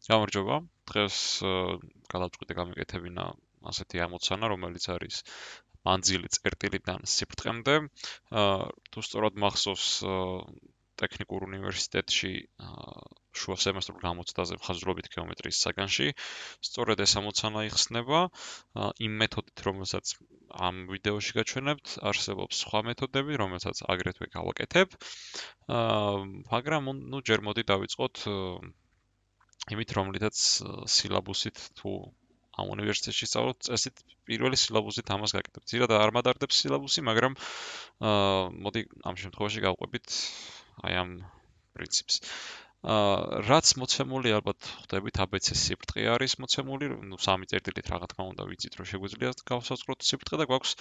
გამარჯობა. დღეს გადავწყვიტე გამიკეთებინა ასეთი ამოცანა, რომელიც არის მანძილი წერტილიდან სიფრთხემდე. თუ სწორად მახსოვს, ტექნიკურ უნივერსიტეტში შუა სემესტრულ გამოცდაზე მხარდაჭერით გეომეტრიის საგანში სწორედ ეს ამოცანა იხსნება. იმ მეთოდით, რომელსაც ამ ვიდეოში გაჩვენებთ, არსებობს სხვა მეთოდები, რომელსაც აგრეთვე გავაკეთებ. მაგრამ ნუ ჯერ მოდი დავიწყოთ იმით, რომლითაც სილაბუსით თუ ამ უნივერსიტეტში სწავლობთ, წესით პირველი სილაბუსით ამას გაკეთებთ. ძირად არ მადარდებს სილაბუსი, მაგრამ მოდი ამ შემთხვევაში გავყვებით აი ამ პრინციპს. რაც მოცემული ალბათ ხვდებით ABC სიფრთხე არის მოცემული, ნუ სამი წერტილით რა თქმა უნდა ვიცით, რომ შეგვიძლია გავსაზღვროთ სიფრთხე და გვაქვს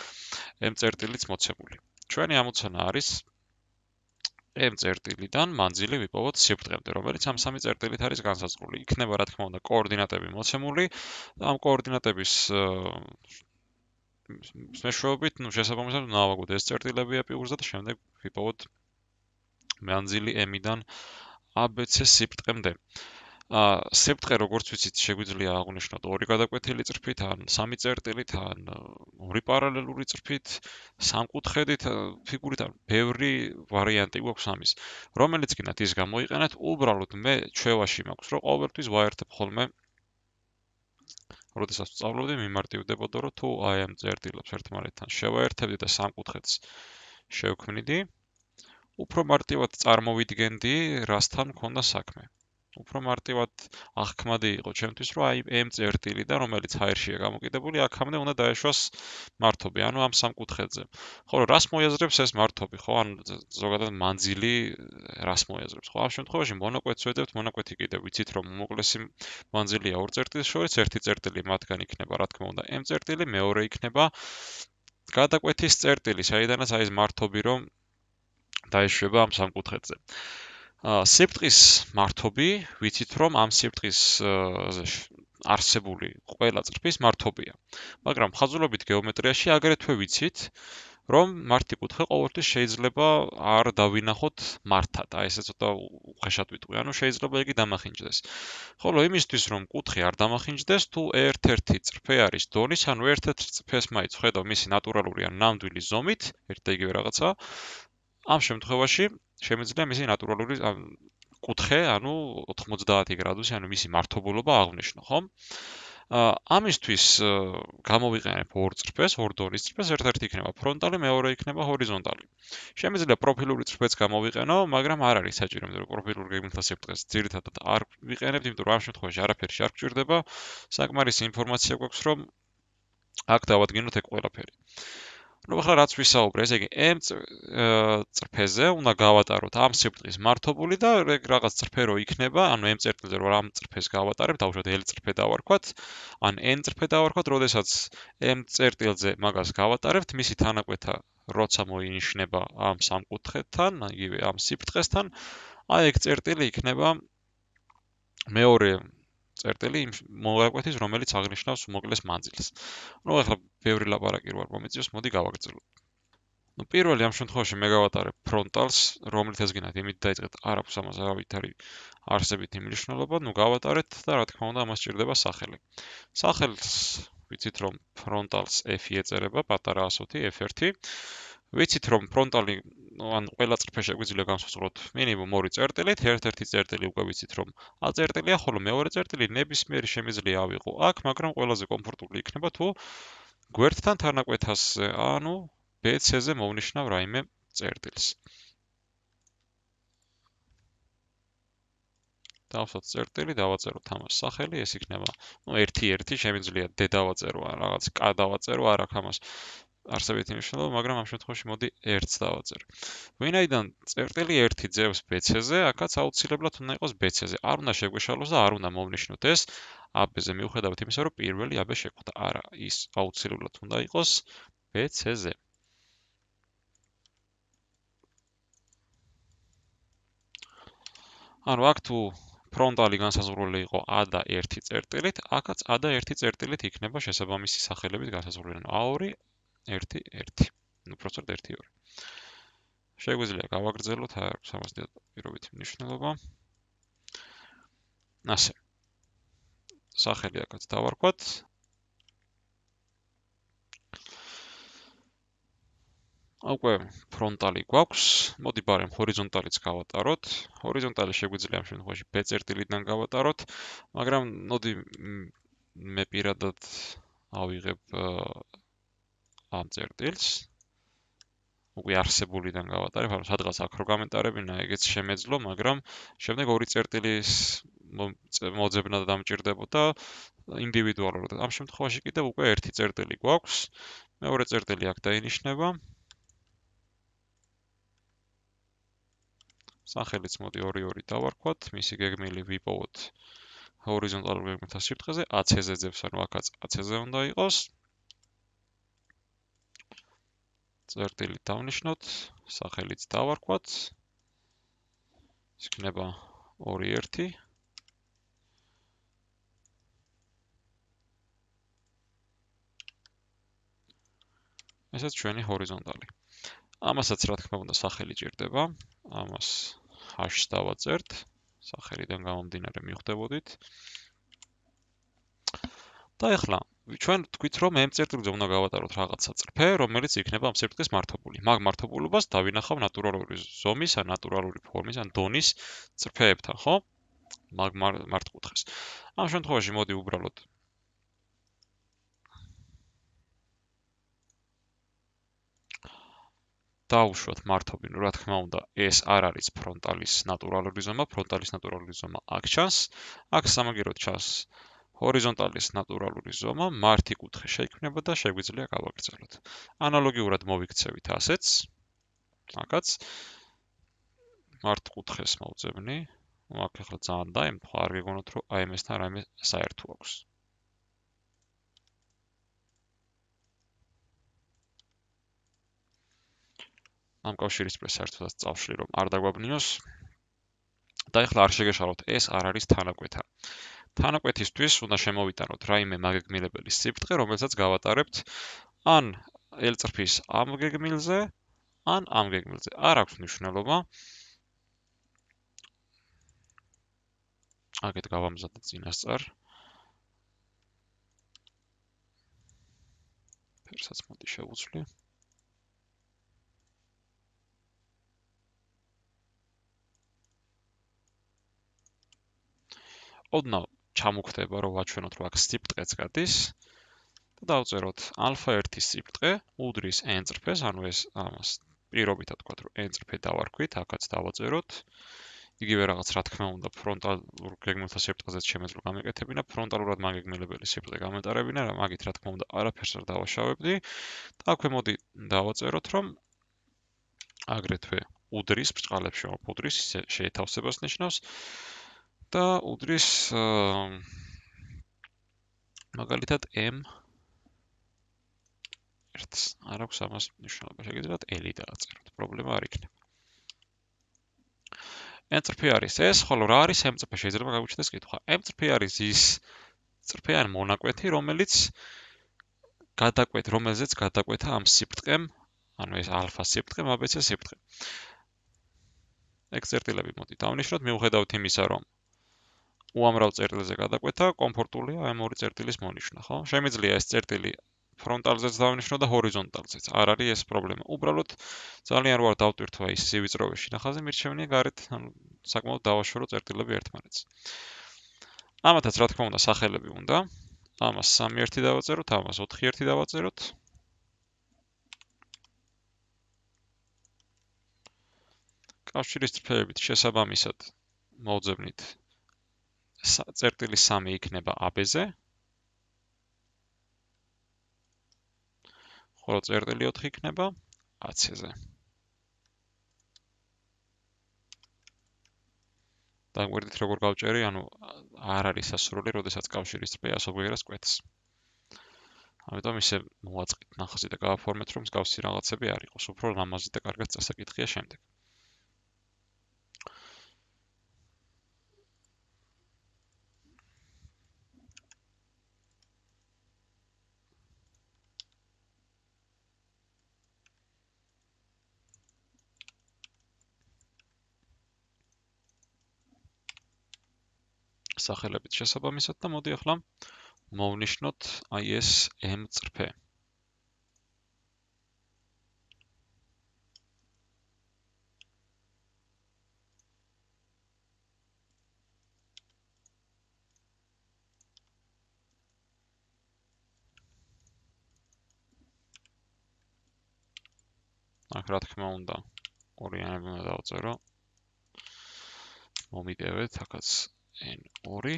M წერტილიც მოცემული. ჩვენი ამოცანა არის M წერტილიდან მანძილი ვიპოვოთ სიფრთხემდე, რომელიც ამ სამი წერტილით არის განსაზღვრული. იქნება რა თქმა უნდა კოორდინატები მოცემული, ამ კოორდინატების მეშვეობით, შესაბამისად ნავაგოთ ეს წერტილები აპიურზე და შემდეგ ვიპოვოთ მანძილი M-დან ABC სიფრთხემდე. სიფრთხე, როგორც ვიცით, შეგვიძლია აღვნიშნოთ ორი გადაკვეთილი წრფით, ან სამი წერტილით, ან ორი პარალელური წრფით, სამკუთხედით, ფიგურით, ან ბევრი ვარიანტი გვაქვს ამის. რომელიც გინდათ ის გამოიყენეთ, უბრალოდ მე ჩვევაში მაქვს, რომ ყოველთვის ვაერთებ ხოლმე, როდესაც ვსწავლობდი, მიმარტივდებოდა, რომ თუ აი ამ წერტილებს ერთმანეთთან შევაერთებდი და სამკუთხედს შევქმნიდი, უფრო მარტივად წარმოვიდგენდი, რასთან მქონდა საქმე. უფრო მარტივად აღქმადი იყო ჩემთვის, რომ აი M წერტილიდან, რომელიც ჰაერშია გამოკიდებული, აქამდე უნდა დაეშვას მართობი, ანუ ამ სამკუთხედზე. ხო, რას მოიაზრებს ეს მართობი, ხო? ანუ ზოგადად მანძილი რას მოიაზრებს, ხო? ამ შემთხვევაში მონაკვეთს ვეძებთ, მონაკვეთი კიდევ ვიცით, რომ უმოკლესი მანძილია ორ წერტილს შორის, ერთი წერტილი მათგან იქნება, რა თქმა უნდა, M წერტილი, მეორე იქნება გადაკვეთის წერტილი, საიდანაც აი ეს მართობი რომ დაეშვება ამ სამკუთხედზე. სიფრთხის მართობი, ვიცით რომ ამ სიფრთხის არსებული ყველა წრფის მართობია. მაგრამ ხაზულობით გეომეტრიაში აგრეთვე ვიცით, რომ მართი კუთხე ყოველთვის შეიძლება არ დავინახოთ მართად. აი ესე ცოტა უხეშად ვიტყვი, ანუ შეიძლება იგი დამახინჯდეს. ხოლო იმისთვის რომ კუთხე არ დამახინჯდეს, თუ ერთ-ერთი წრფე არის დონის, ანუ ერთ-ერთ წრფეს მაინც ხედავ მისი ნატურალური ან ნამდვილი ზომით, ერთ და იგივე რაღაცა, ამ შემთხვევაში შემიძლია მისი ნატურალური კუთხე, ანუ 90 გრადუსი, ანუ მისი მართობულობა აღვნიშნო, ხო? ამისთვის გამოვიყენებ ორ წრფეს, ორ დონის წრფეს, ერთ-ერთი იქნება ფრონტალი, მეორე იქნება ჰორიზონტალი. შემიძლია პროფილური წრფეც გამოვიყენო, მაგრამ არ არის საჭირო, იმიტომ რომ პროფილური გეგმითა სიფრთხეს ძირითადად არ ვიყენებთ, იმიტომ რომ ამ შემთხვევაში არაფერი არ გვჭირდება, საკმარისი ინფორმაცია გვაქვს, რომ აქ დავადგინოთ ეგ ყველაფერი. ნუ ახლა რაც ვისაუბრე, ესე იგი M წრფეზე უნდა გავატაროთ ამ სიფრთხის მართობული და რაღაც წრფე რო იქნება, ანუ M წერტილზე რო ამ წრფეს გავატარებ, დავუშვათ L წრფე დავარქვათ, ან N წრფე დავარქვათ, როდესაც M წერტილზე მაგას გავატარებთ, მისი თანაკვეთა როცა მოინიშნება ამ სამკუთხედთან, იგივე ამ სიფრთხესთან, აი ეგ წერტილი იქნება მეორე წერტილი იმ მოვაკვეთის, რომელიც აღნიშნავს უმოკლეს მანძილს. ნუ ახლა ბევრი ლაპარაკი რო არ მომიწევს, მოდი გავაგრძელოთ. ნუ პირველი ამ შემთხვევაში მე გავატარებ ფრონტალს, რომლითაც გინდათ იმით დაიწყეთ, არ აქვს ამას არავითარი არსებითი მნიშვნელობა, ნუ გავატარეთ და რა თქმა უნდა ამას სჭირდება სახელი. სახელს ვიცით რომ ფრონტალს F-ი ეწერება, პატარა ასოთი F1. ვიცით რომ ფრონტალი ან ყველა წრფე შეგვიძლია განსაზღვროთ მინიმუმ ორი წერტილით, ერთ-ერთი წერტილი უკვე ვიცით რომ A წერტილია, ხოლო მეორე წერტილი ნებისმიერი შემიძლია ავიღო აქ, მაგრამ ყველაზე კომფორტული იქნება თუ გვერდთან თანაკვეთაზე, ანუ BC-ზე მოვნიშნავ რაიმე წერტილს. დავსვათ წერტილი, დავაწეროთ ამას სახელი, ეს იქნება, ნუ 1-1 შემიძლია D დავაწერო ან რაღაც K დავაწერო, არ აქვს ამას არსებითი მნიშვნელობა, მაგრამ ამ შემთხვევაში მოდი 1-ს დავაწერე. ვინაიდან წერტილი 1 ძევს BC-ზე, აქაც აუცილებლად უნდა იყოს BC-ზე. არ უნდა შეგვეშალოს და არ უნდა მოვნიშნოთ ეს AB-ზე, მიუხედავად იმისა, რომ პირველი AB შეხვდა. არა, ის აუცილებლად უნდა იყოს BC-ზე. ანუ აქ თუ ფრონტალი განსაზღვრული იყო A და 1 წერტილით, აქაც A და 1 წერტილით იქნება შესაბამისი სახელებით განსაზღვრული. A2 1-1. ნუ პროსტად 1-2. შეგვიძლია გავაგრძელოთ, არ აქვს ამას პირობითი მნიშვნელობა. ასე. სახელი აქაც დავარქვათ. უკვე ფრონტალი გვაქვს. მოდი ბარემ ჰორიზონტალიც გავატაროთ. ჰორიზონტალი შეგვიძლია ამ შემთხვევაში B წერტილიდან გავატაროთ, მაგრამ მოდი მე პირადად ავიღებ ამ წერტილს. უკვე არსებულიდან გავატარებ, ანუ სადღაც აქ რო გამეტარებინა, ეგეც შემეძლო, მაგრამ შემდეგ ორი წერტილის მოძებნა დამჭირდებოდა ინდივიდუალურად. ამ შემთხვევაში კიდევ უკვე ერთი წერტილი გვაქვს. მეორე წერტილი აქ დაინიშნება. სახელიც მოდი 2-2 დავარქვათ, მისი გეგმილი ვიპოვოთ ჰორიზონტალურ გეგმებთან სიბრტყეზე, AC-ზე ძებს, ანუ აქაც AC-ზე უნდა იყოს. წერტილი დავნიშნოთ, სახელიც დავარქვათ. ის იქნება 2-1. ესეც ჩვენი ჰორიზონტალი. ამასაც რა თქმა უნდა სახელი ჭირდება. ამას h-ს დავაწერთ. სახელიდან გამომდინარე მივხვდებოდით. და ეხლა ჩვენ თქვით, რომ M წერტილზე უნდა გავატაროთ რაღაცა წრფე, რომელიც იქნება ამ სიბრტყეს მართობული. მაგ მართობულობას დავინახავ ნატურალური ზომის, ან ნატურალური ფორმის, ან დონის წრფეებთან, ხო? მაგ მართკუთხედს. ამ შემთხვევაში მოდი უბრალოდ დავუშვათ მართობი, რა თქმა უნდა, ეს არ არის ფრონტალის ნატურალური ზომა, ფრონტალის ნატურალური ზომა აქ ჩანს. აქ სამაგიეროდ ჩანს ჰორიზონტალის ნატურალური ზომა, მართი კუთხე შეიქმნება და შეგვიძლია გავაგრძელოთ. ანალოგიურად მოვიქცევით ასეც. აქაც მართ კუთხეს მოვძებნი. აქ ახლა ძალიან დაემთხვა, არ გეგონოთ, რომ აი ამასთან რაიმე საერთო აქვს. ამ კავშირისპირ საერთოდაც წავშლი, რომ არ დაგვაბნიოს. და ეხლა არ შეგეშალოთ, ეს არ არის თანაკვეთა. თანაკვეთისთვის უნდა შემოვიტანოთ რაიმე მაგეგმილებელი სიბრტყე, რომელსაც გავატარებთ ან L-წრფის ამ გეგმილზე, ან ამ გეგმილზე. არ აქვს მნიშვნელობა. აქეთ გავამზადეთ წინასწარ. ფერსაც მოდი შევუცვლი. ოდნავ ჩამოგვხდება, რომ ვაჩვენოთ, რომ აქ სიბრტყეც გადის და დავწეროთ α1 სიბრტყე უდრის n წრფეს, ანუ ეს ამას პირობითად თქვა, რომ n წრფე დავარქვით, აქაც დავაწეროთ. იგივე რაღაც რა თქმა უნდა ფრონტალურ გეგმებთან სიბრტყეზეც შემეძლო გამეკეთებინა, ფრონტალურად მაგეგმილებელი სიბრტყე გამეტარებინა, მაგით რა თქმა უნდა არაფერს არ დავაშავებდი. და აქვე მოდი დავაწეროთ, რომ აგრეთვე უდრის ბრწყალებს შემოფუდრის, შეეთავსებას ნიშნავს. და უდრის მაგალითად M ერთს არ აქვს ამას მნიშვნელობა, შეგიძლიათ L-ი დააწეროთ, პრობლემა არ იქნება. N წრფე არის ეს, ხოლო რა არის M წრფე? შეიძლება გაგვიჩნდეს კითხვა. M წრფე არის ის წრფე ან მონაკვეთი, რომელზეც გადაკვეთა ამ სიბრტყემ, ანუ ეს ალფა სიბრტყე, ABC სიბრტყე. ეგ წერტილები მოდი დავნიშნოთ, მიუხედავად იმისა, რომ უამრავ წერტილზე გადაკვეთა, კომფორტულია ამ ორი წერტილის მონიშნა, ხო? შემიძლია ეს წერტილი ფრონტალზეც დავნიშნო და ჰორიზონტალზეც. არ არის ეს პრობლემა. უბრალოდ ძალიან რო არ დავტვირთვა ის სივიწროვეში ნახაზი, მირჩევნია გარეთ, ანუ საკმაოდ დავაშორო წერტილები ერთმანეთს. ამათაც რა თქმა უნდა სახელები უნდა. ამას 3-1 დავაწეროთ, ამას 4-1 დავაწეროთ. კავშირის წრფეებით შესაბამისად მოვძებნით წერტილი 3 იქნება AB-ზე. ხოლო წერტილი 4 იქნება AC-ზე. დაგვერდით როგორ გავჭერი, ანუ არ არის სასურველი, როდესაც კავშირის წრფე ასობგერას კვეთს. ამიტომ ისე მოვაწყით ნახაზი და გავაფორმეთ, რომ მსგავსი რაღაცები არ იყოს. უფრო ლამაზი და კარგად წასაკითხია შემდეგ. სახელებით შესაბამისად და მოდი ახლა მოვნიშნოთ აი ეს m წრფე. აქ რა თქმა უნდა ორიანები უნდა დავწერო. მომიდევეთ აქაც n2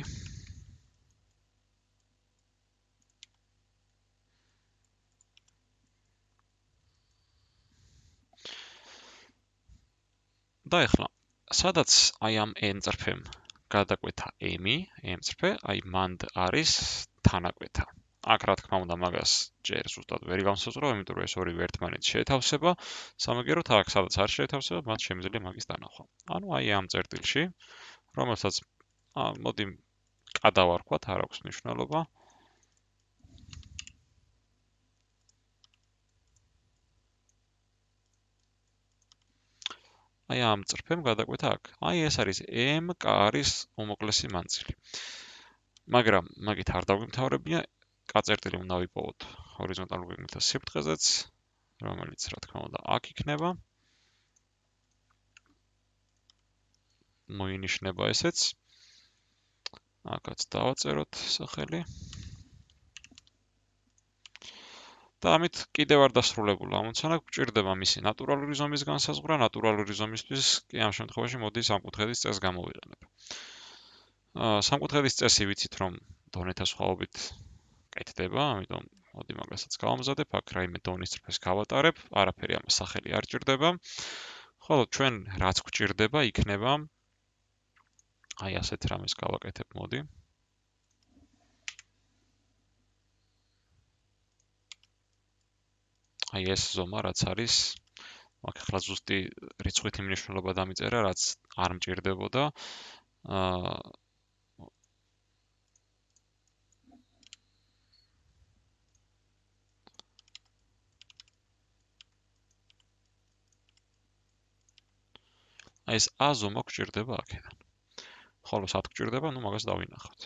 და ეხლა სადაც აი ამ n წრფემ გადაკვეთა m წრფე, აი მანდ არის თანაკვეთა. აქ რა თქმა უნდა მაგას ჯერ ზუსტად ვერ გავსაზღვრავ, იმიტომ რომ ეს ორივე ერთმანეთს შეეთავსება, სამაგეროთ აქ სადაც არ შეეთავსება, მათ შემიძლია მაგის დანახვა. ანუ აი ამ წერტილში, რომელსაც მოდი გადავარქვათ, არ აქვს მნიშვნელობა. აი ამ წრფემ გადაკვეთა აქ. აი ეს არის m კარის უმოკლესი მანძილი. მაგრამ მაგით არ დაგვიმთავრებია, კაწერტილი უნდა ვიპოვოთ ჰორიზონტალურ გეგმითა სიბრტყეზეც, რომელიც რა თქმა უნდა აქ იქნება. მოინიშნება ესეც. აქაც დავაწეროთ სახელი. და ამით კიდევ არ დასრულებულა ამოცანა, გვჭირდება მისი ნატურალური ზომის განსაზღვრა, ნატურალური ზომისთვის კი ამ შემთხვევაში მოდი სამკუთხედის წესს გამოვიყენებ. სამკუთხედის წესი ვიცით, რომ დონეთა სხვაობით კეთდება, ამიტომ მოდი მაგასაც გავამზადებ, აქ რაიმე დონის წრფეს გავატარებ, არაფერი ამას სახელი არ ჭირდება. ხოლო ჩვენ რაც გვჭირდება, იქნება აი ასეთ რამეს გავაკეთებ, მოდი. აი ეს ზომა რაც არის, აქ ახლა ზუსტი რიცხვითი მნიშვნელობა დამიწერა, რაც არ მჭირდებოდა. აი ეს a ზომა გვჭირდება აქედან. ხოლო სად გვჭირდება, ну მაგას დავინახავთ.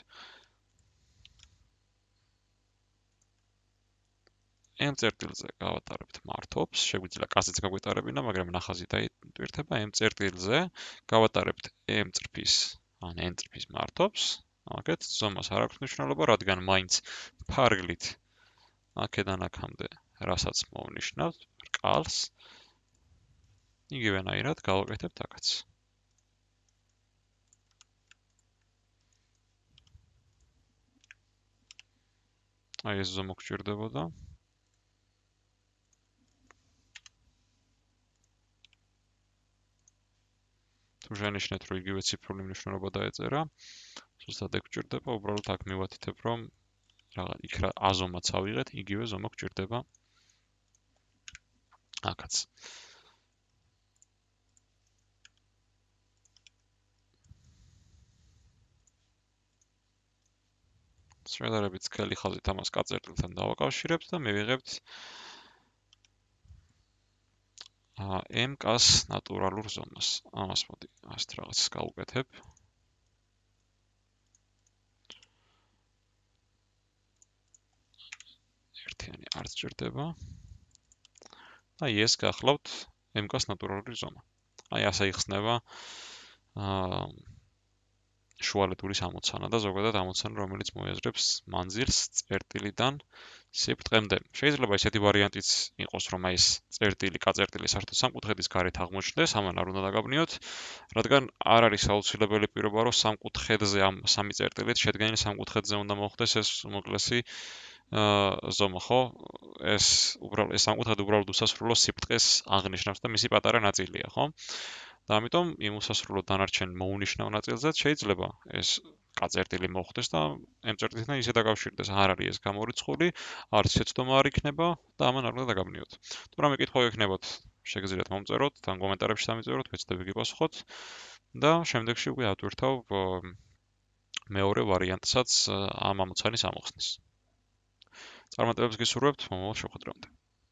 m წერტილზე გავატარებთ მართობს, შეგვიძლია კაციც გაგვიტარებინა, მაგრამ ნახაზი დაიტვირთება m წერტილზე, გავატარებთ m წრფის, ან n წრფის მართობს, აქეთ ზომას არ აქვს მნიშვნელობა, რადგან მაინც ფარგლით აქედან აქამდე რასაც მოვნიშნავთ, რკალს, იგივენაირად გავაკეთებთ აქაც. აი ეს ზომა გვჭირდებოდა. თუ შენიშნეთ, რომ იგივე ციფრული მნიშვნელობა დაეწერა, ზუსტად ეგ გვჭირდება, უბრალოდ აქ მივათითებ, რომ იქ რა აზომაც ავიღეთ, იგივე ზომა გვჭირდება აქაც. შედარებით სქელი ხაზით ამას კაწერტილთან დავაკავშირებთ და მივიღებთ m კას ნატურალურ ზომას. ამას მოდი ასეთ რაღაცას გავუკეთებ. ერთიანი არ სჭირდება. აი ეს გახლავთ m კას ნატურალური ზომა. აი ასე იხსნება შუალედურის ამოცანა და ზოგადად ამოცანა, რომელიც მოიაზრებს მანძილს წერტილიდან სიბრტყემდე. შეიძლება ისეთი ვარიანტიც იყოს, რომ აი ეს წერტილი, კაწერტილი საერთოდ სამკუთხედის გარეთ აღმოჩნდეს, ამან არ უნდა დაგაბნიოთ, რადგან არ არის აუცილებელი პირობა, რომ სამკუთხედზე ამ სამი წერტილით შედგენილ სამკუთხედზე უნდა მოხდეს ეს უმოკლესი ზომა, ხო? ეს სამკუთხედი უბრალოდ უსასრულო სიბრტყეს აღნიშნავს და მისი პატარა ნაწილია, ხო? და ამიტომ იმ უსასრულო დანარჩენ მოუნიშნავ ნაწილზეც შეიძლება ეს კაწერტილი მოხდეს და m წერტილთან ისე დაკავშირდეს, არ არის ეს გამორიცხული, არც შეცდომა არ იქნება და ამან არ უნდა დაგაბნიოთ. თუ რამე კითხვა გექნებათ, შეგიძლიათ მომწეროთ, თან კომენტარებში დამიწეროთ, ვეცდები გიპასუხოთ და შემდეგში უკვე ავტვირთავ მეორე ვარიანტსაც ამ ამოცანის ამოხსნის. წარმატებებს გისურვებთ მომავალ შეხვედრამდე.